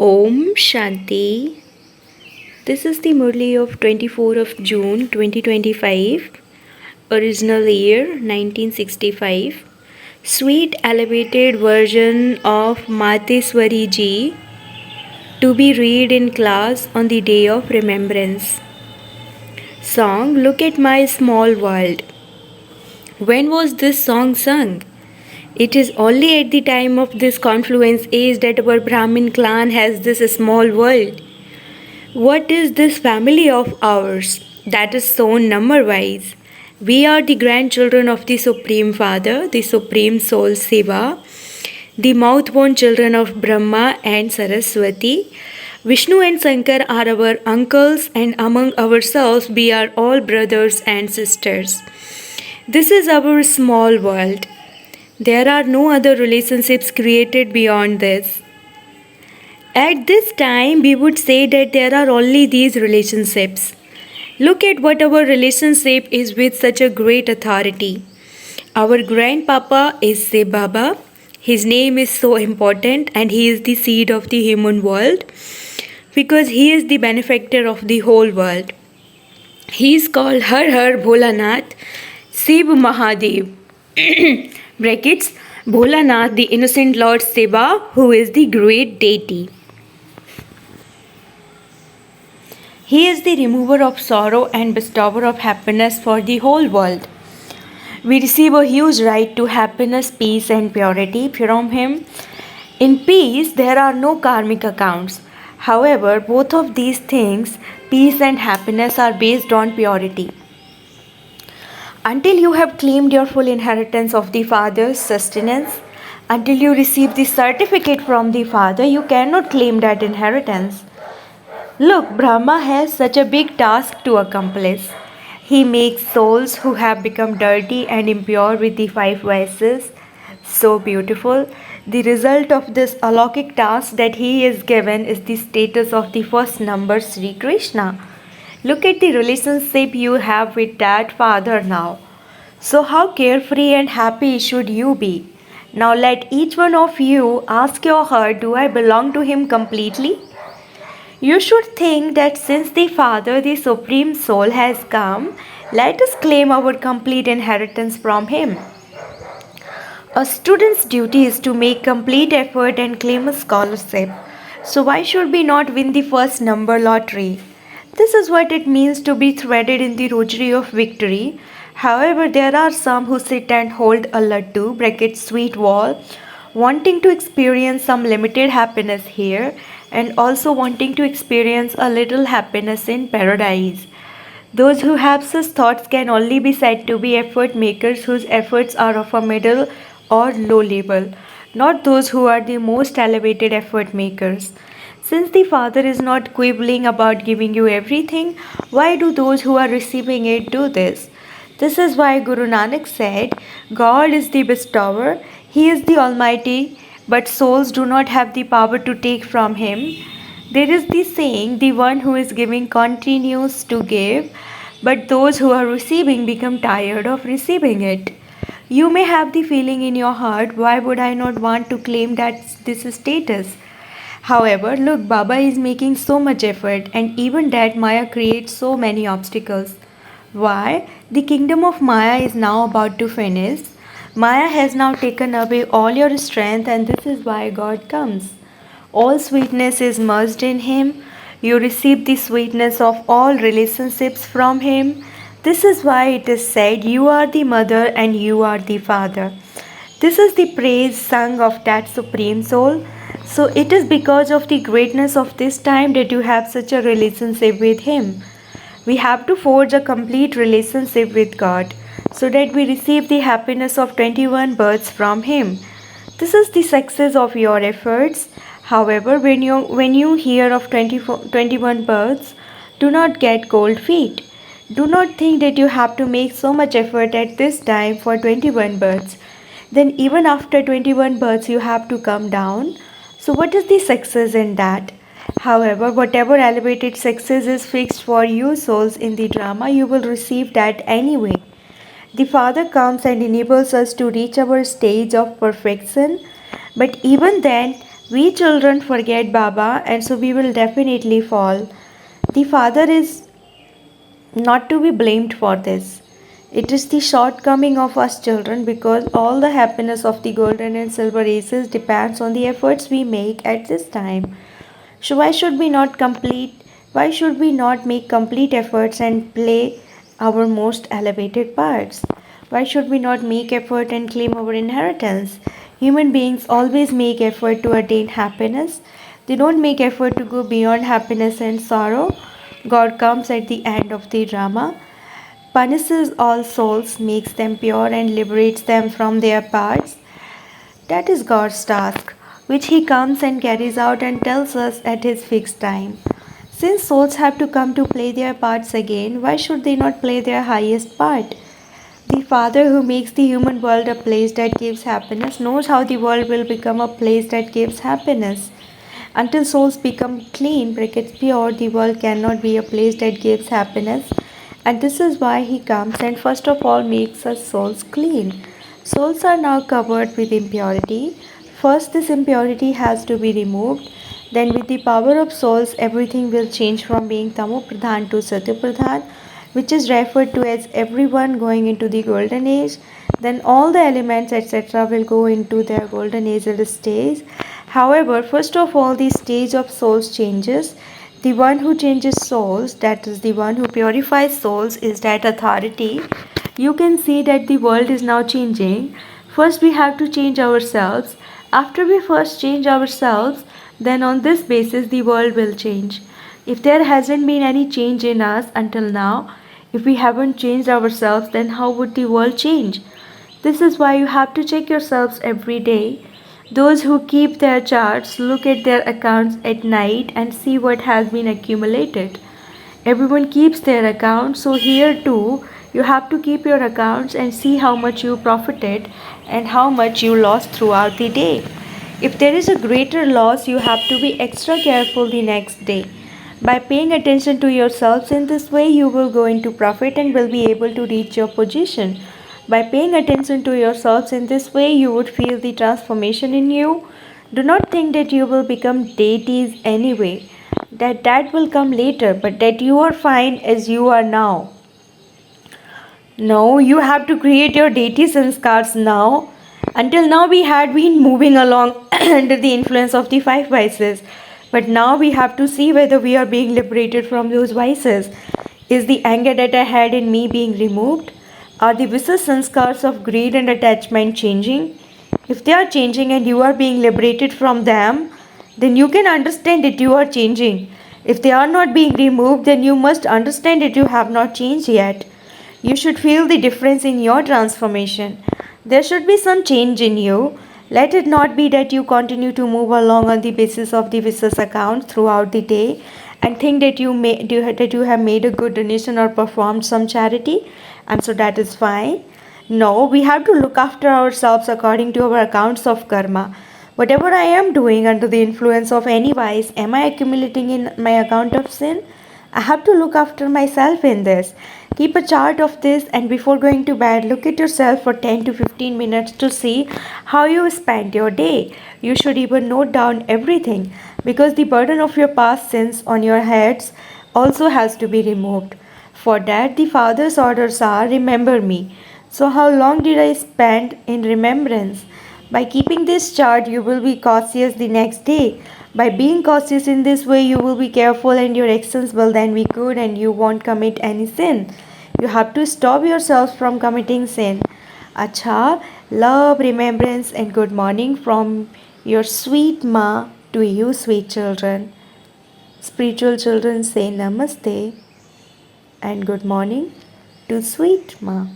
Om Shanti. This is the Murli of 24th of June 2025, original year 1965. Sweet elevated version of Mateswari Ji to be read in class on the day of remembrance. Song Look at My Small World. When was this song sung? It is only at the time of this confluence age that our Brahmin clan has this small world. What is this family of ours that is sown number wise? We are the grandchildren of the Supreme Father, the Supreme Soul Siva, the mouth-born children of Brahma and Saraswati. Vishnu and Shankar are our uncles, and among ourselves we are all brothers and sisters. This is our small world. There are no other relationships created beyond this. At this time, we would say that there are only these relationships. Look at what our relationship is with such a great authority. Our grandpapa is Shiv Baba. His name is so important and he is the seed of the human world because he is the benefactor of the whole world. He is called Har Har Bholanath, Shiv Mahadev. Brackets, Bholanath, the innocent Lord Shiva, who is the great deity. He is the remover of sorrow and bestower of happiness for the whole world. We receive a huge right to happiness, peace, and purity from Him. In peace, there are no karmic accounts. However, both of these things, peace and happiness, are based on purity. Until you have claimed your full inheritance of the Father's sustenance, until you receive the certificate from the Father, you cannot claim that inheritance. Look, Brahma has such a big task to accomplish. He makes souls who have become dirty and impure with the five vices so beautiful. The result of this alaukic task that he is given is the status of the first number Sri Krishna. Look at the relationship you have with that Father now. So how carefree and happy should you be? Now let each one of you ask your heart, do I belong to Him completely? You should think that since the Father, the Supreme Soul, has come, let us claim our complete inheritance from Him. A student's duty is to make complete effort and claim a scholarship. So why should we not win the first number lottery? This is what it means to be threaded in the rosary of victory. However, there are some who sit and hold a laddu, bracket sweet wall, wanting to experience some limited happiness here and also wanting to experience a little happiness in paradise. Those who have such thoughts can only be said to be effort makers whose efforts are of a middle or low level, not those who are the most elevated effort makers. Since the Father is not quibbling about giving you everything, why do those who are receiving it do this? This is why Guru Nanak said, God is the bestower, He is the Almighty, but souls do not have the power to take from Him. There is the saying, the one who is giving continues to give, but those who are receiving become tired of receiving it. You may have the feeling in your heart, why would I not want to claim this status? However, look, Baba is making so much effort, and even that Maya creates so many obstacles. Why? The kingdom of Maya is now about to finish. Maya has now taken away all your strength, and this is why God comes. All sweetness is merged in Him. You receive the sweetness of all relationships from Him. This is why it is said, you are the mother and you are the father. This is the praise sung of that Supreme Soul. So it is because of the greatness of this time that you have such a relationship with Him. We have to forge a complete relationship with God so that we receive the happiness of 21 births from Him. This is the success of your efforts. However, when you hear of 21 births, do not get cold feet. Do not think that you have to make so much effort at this time for 21 births. Then even after 21 births, you have to come down. So what is the success in that? However, whatever elevated success is fixed for you souls in the drama, you will receive that anyway. The Father comes and enables us to reach our stage of perfection. But even then, We children forget Baba, and so we will definitely fall. The Father is not to be blamed for this. It is the shortcoming of us children because all the happiness of the golden and silver races depends on the efforts we make at this time. So why should we not make complete efforts and play our most elevated parts? Why should we not make effort and claim our inheritance? Human beings always make effort to attain happiness. They don't make effort to go beyond happiness and sorrow. God comes at the end of the drama, punishes all souls, makes them pure, and liberates them from their parts. That is God's task, which He comes and carries out and tells us at His fixed time. Since souls have to come to play their parts again, why should they not play their highest part? The Father who makes the human world a place that gives happiness knows how the world will become a place that gives happiness. Until souls become clean, brackets pure, the world cannot be a place that gives happiness. And this is why He comes and first of all makes us souls clean. Souls are now covered with impurity. First, this impurity has to be removed. Then, with the power of souls, everything will change from being Tamo Pradhan to Satya Pradhan, which is referred to as everyone going into the golden age. Then, all the elements, etc., will go into their golden age stage. However, first of all, the stage of souls changes. The one who changes souls, that is the one who purifies souls, is that authority. You can see that the world is now changing. First, we have to change ourselves. After we first change ourselves, then on this basis, the world will change. If there hasn't been any change in us until now, if we haven't changed ourselves, then how would the world change? This is why you have to check yourselves every day. Those who keep their charts look at their accounts at night and see what has been accumulated. Everyone keeps their accounts, so here too you have to keep your accounts and see how much you profited and how much you lost throughout the day. If there is a greater loss, you have to be extra careful the next day. By paying attention to yourselves in this way, you will go into profit and will be able to reach your position. By paying attention to yourselves in this way, you would feel the transformation in you. Do not think that you will become deities anyway. That will come later, but that you are fine as you are now. No, you have to create your deity sanskars now. Until now, we had been moving along under the influence of the five vices. But now we have to see whether we are being liberated from those vices. Is the anger that I had in me being removed? Are the vicious sanskars of greed and attachment changing? If they are changing and you are being liberated from them, then you can understand that you are changing. If they are not being removed, then you must understand that you have not changed yet. You should feel the difference in your transformation. There should be some change in you. Let it not be that you continue to move along on the basis of the vicious account throughout the day and think that you have made a good donation or performed some charity, and so that is fine. No, we have to look after ourselves according to our accounts of karma. Whatever I am doing under the influence of any vice, am I accumulating in my account of sin? I have to look after myself in this. Keep a chart of this, and before going to bed, look at yourself for 10 to 15 minutes to see how you spent your day. You should even note down everything because the burden of your past sins on your heads also has to be removed. For that, the Father's orders are remember me. So, how long did I spend in remembrance? By keeping this chart, you will be cautious the next day. By being cautious in this way, you will be careful and your actions will then be good and you won't commit any sin. You have to stop yourselves from committing sin. Acha, love, remembrance, and good morning from your sweet Ma to you, sweet children. Spiritual children say Namaste and good morning to sweet Ma.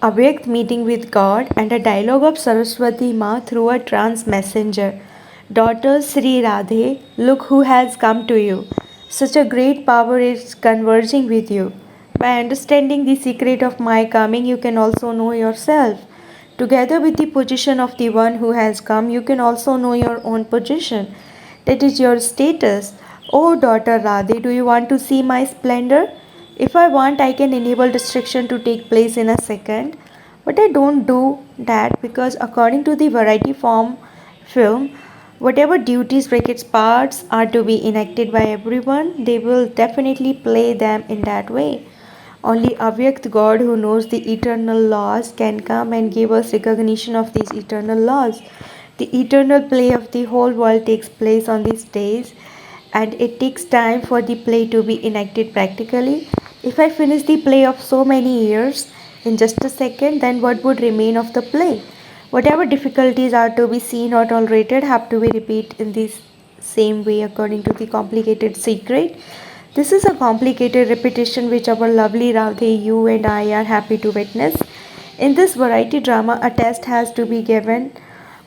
A Avyakt meeting with God and a dialogue of Saraswati Ma through a trance messenger. Daughter Sri Radhe, look who has come to you. Such a great power is converging with you. By understanding the secret of my coming, you can also know yourself. Together with the position of the one who has come, you can also know your own position. That is your status. Oh, daughter Radhe, do you want to see my splendor? If I want, I can enable destruction to take place in a second. But I don't do that because according to the variety form film, whatever duties brackets parts are to be enacted by everyone, they will definitely play them in that way. Only Avyakt God who knows the eternal laws can come and give us recognition of these eternal laws. The eternal play of the whole world takes place on these days, and it takes time for the play to be enacted practically. If I finish the play of so many years in just a second, then what would remain of the play? Whatever difficulties are to be seen or tolerated have to be repeated in this same way according to the complicated secret. This is a complicated repetition which our lovely Radhe, you and I are happy to witness. In this variety drama, a test has to be given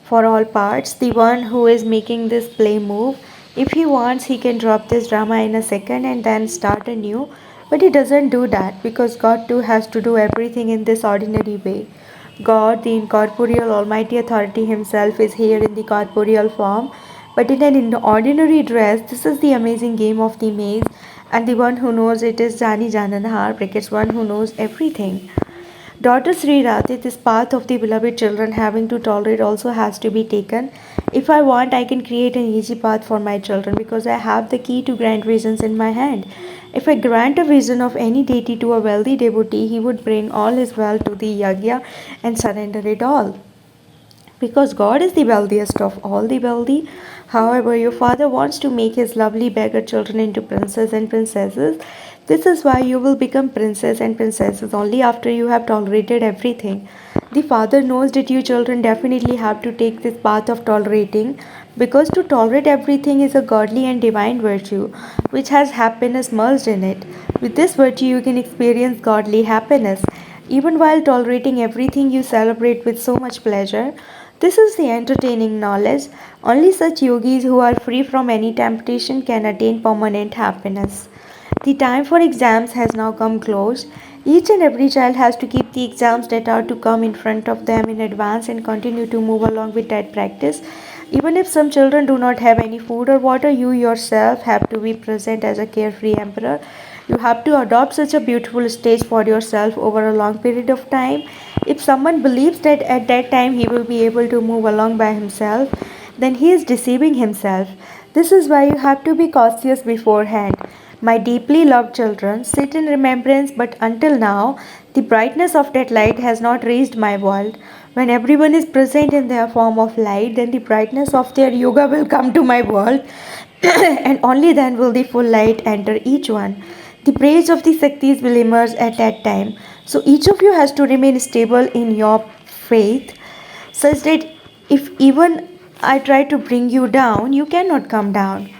for all parts. The one who is making this play move, if he wants, he can drop this drama in a second and then start anew. But he doesn't do that because God too has to do everything in this ordinary way. God, the incorporeal Almighty Authority Himself, is here in the corporeal form, but in an ordinary dress. This is the amazing game of the maze, and the one who knows it is Jani Jananhar, brackets one who knows everything. Daughter Sri Radhe, this path of the beloved children having to tolerate also has to be taken. If I want, I can create an easy path for my children because I have the key to grant visions in my hand. If I grant a vision of any deity to a wealthy devotee, he would bring all his wealth to the yagya and surrender it all because God is the wealthiest of all the wealthy. However, your father wants to make his lovely beggar children into princes and princesses. This is why you will become princes and princesses only after you have tolerated everything. The father knows that you children definitely have to take this path of tolerating because to tolerate everything is a godly and divine virtue which has happiness merged in it. With this virtue, you can experience godly happiness. Even while tolerating everything, you celebrate with so much pleasure. This is the entertaining knowledge. Only such yogis who are free from any temptation can attain permanent happiness. The time for exams has now come close. Each and every child has to keep the exams that are to come in front of them in advance and continue to move along with that practice. Even if some children do not have any food or water, you yourself have to be present as a carefree emperor. You have to adopt such a beautiful stage for yourself over a long period of time. If someone believes that at that time he will be able to move along by himself, then he is deceiving himself. This is why you have to be cautious beforehand. My deeply loved children, sit in remembrance, but until now, the brightness of that light has not reached my world. When everyone is present in their form of light, then the brightness of their yoga will come to my world, and only then will the full light enter each one. The praise of the Shaktis will emerge at that time. So each of you has to remain stable in your faith, such that if even I try to bring you down, you cannot come down.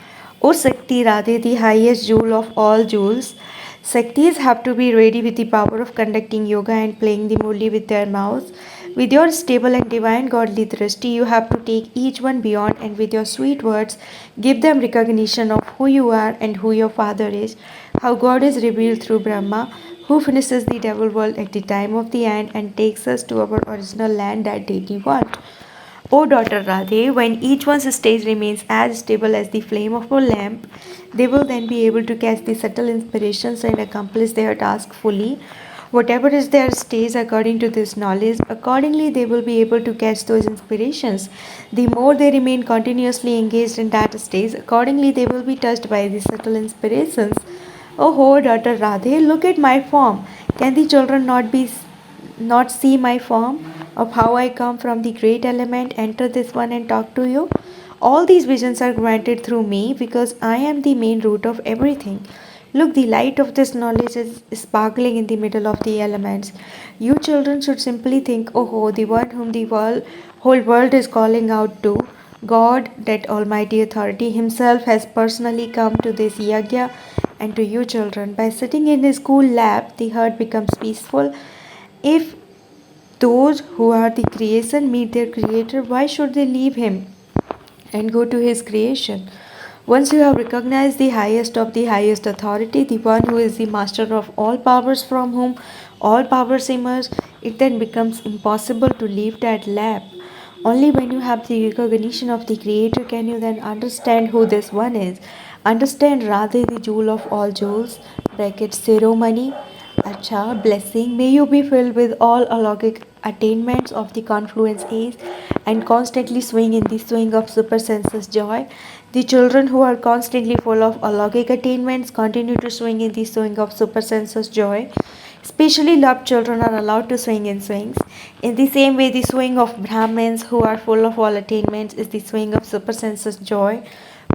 O Shakti Radhe, the highest jewel of all jewels, Shaktis have to be ready with the power of conducting yoga and playing the Murli with their mouths. With your stable and divine godly drishti, you have to take each one beyond and with your sweet words, give them recognition of who you are and who your father is, how God is revealed through Brahma, who finishes the devil world at the time of the end and takes us to our original land that deity want. O daughter Radhe, when each one's stage remains as stable as the flame of a lamp, they will then be able to catch the subtle inspirations and accomplish their task fully. Whatever is their stage according to this knowledge, accordingly they will be able to catch those inspirations. The more they remain continuously engaged in that stage, accordingly they will be touched by the subtle inspirations. Oh, daughter Radhe, look at my form. Can the children not see my form of how I come from the great element, enter this one and talk to you? All these visions are granted through me because I am the main root of everything. Look, the light of this knowledge is sparkling in the middle of the elements. You children should simply think, oh, the one whom the whole world is calling out to. God, that Almighty Authority Himself, has personally come to this yagya and to you children. By sitting in His cool lap, the heart becomes peaceful. If those who are the creation meet their Creator, why should they leave Him and go to His creation? Once you have recognized the highest of the highest authority, the one who is the master of all powers from whom all powers emerge, it then becomes impossible to leave that lap. Only when you have the recognition of the Creator can you then understand who this one is. Understand Radhe, the jewel of all jewels, bracket ceremony. Acha, blessing. May you be filled with all alokik attainments of the confluence age and constantly swing in the swing of supersensus joy. The children who are constantly full of allogic attainments continue to swing in the swing of supersensus joy. Especially loved children are allowed to swing in swings. In the same way, the swing of Brahmins who are full of all attainments is the swing of supersensus joy.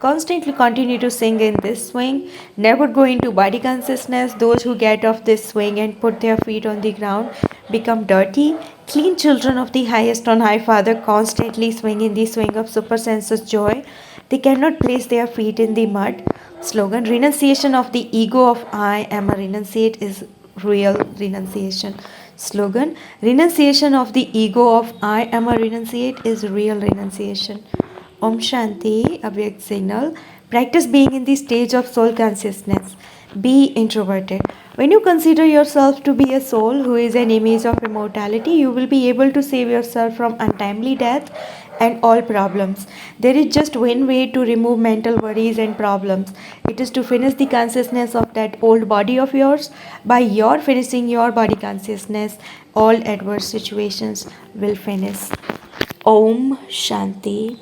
Constantly continue to sing in this swing, never go into body consciousness. Those who get off this swing and put their feet on the ground become dirty. Clean children of the highest on high Father constantly swing in the swing of supersensus joy. They cannot place their feet in the mud. Slogan: renunciation of the ego of I am a renunciate is real renunciation. Slogan: renunciation of the ego of I am a renunciate is real renunciation. Om Shanti, Abhyakt signal. Practice being in the stage of soul consciousness. Be introverted. When you consider yourself to be a soul who is an image of immortality, you will be able to save yourself from untimely death and all problems. There is just one way to remove mental worries and problems. It is to finish the consciousness of that old body of yours. By your finishing your body consciousness, all adverse situations will finish. Om Shanti.